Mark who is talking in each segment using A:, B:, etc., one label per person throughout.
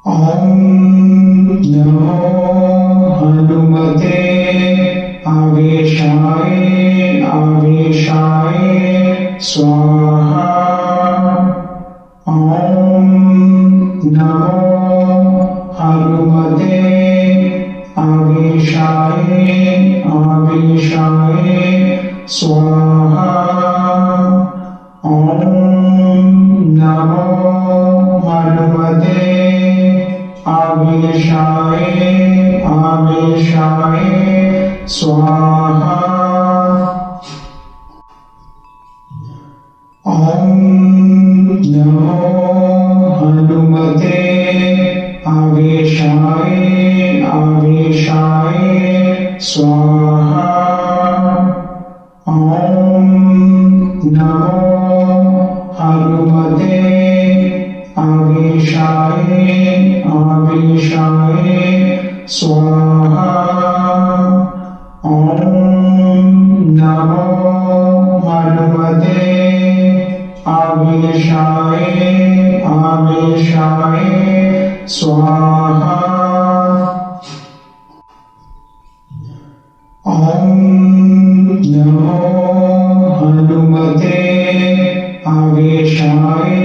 A: ॐ नमो हनुमते आवेशाय आवेशाय स्वाहा। ॐ नमो हनुमते आवेशाय आवेशाय स्वाहा। ॐ नमो हनुमते आवेशाय आवेशाय स्वाहा। ॐ नमो हनुमते आवेशाय आवेशाय स्वाहा। ॐ नमो हनुमते आवेशाय आवेशाय स्वाहा। ॐ नमो हनुमते आवेशाय आवेशाय स्वाहा। ॐ नमो हनुमते आवेशाय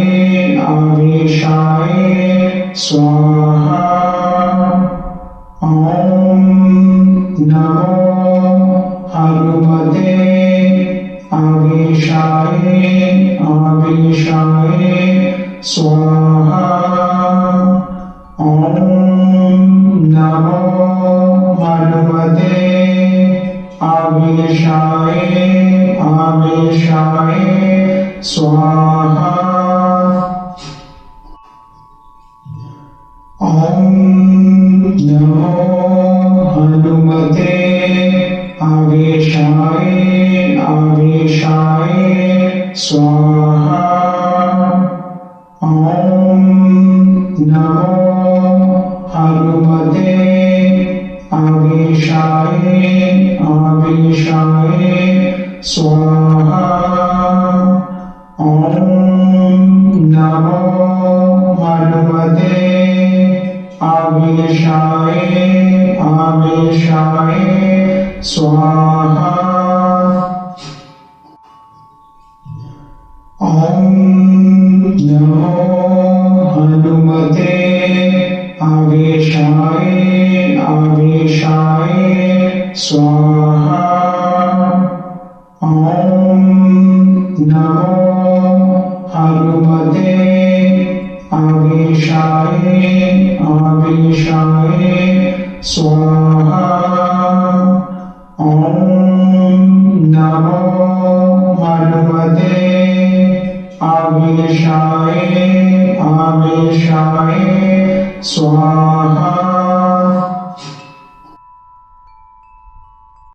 A: आवेशाय स्वाहा। ॐ नमो हनुमते आवेशाय आवेशाय स्वाहा। ॐ नमो हनुमते आवेशाय आवेशाय स्वाहा। ॐ नमो हनुमते आवेशाय आवेशाय स्वाहा। ॐ नमो हनुमते आवेशाय आवेशाय स्वाहा। ॐ नमो हनुमते आवेशाय आवेशाय स्वाहा। ॐ नमो हनुमते आवेशाय आवेशाय स्वाहा। ॐ नमो हनुमते आवेशाय आवेशाय स्वाहा। ॐ नमो हनुमते आवेशाय आवेशाय स्वाहा।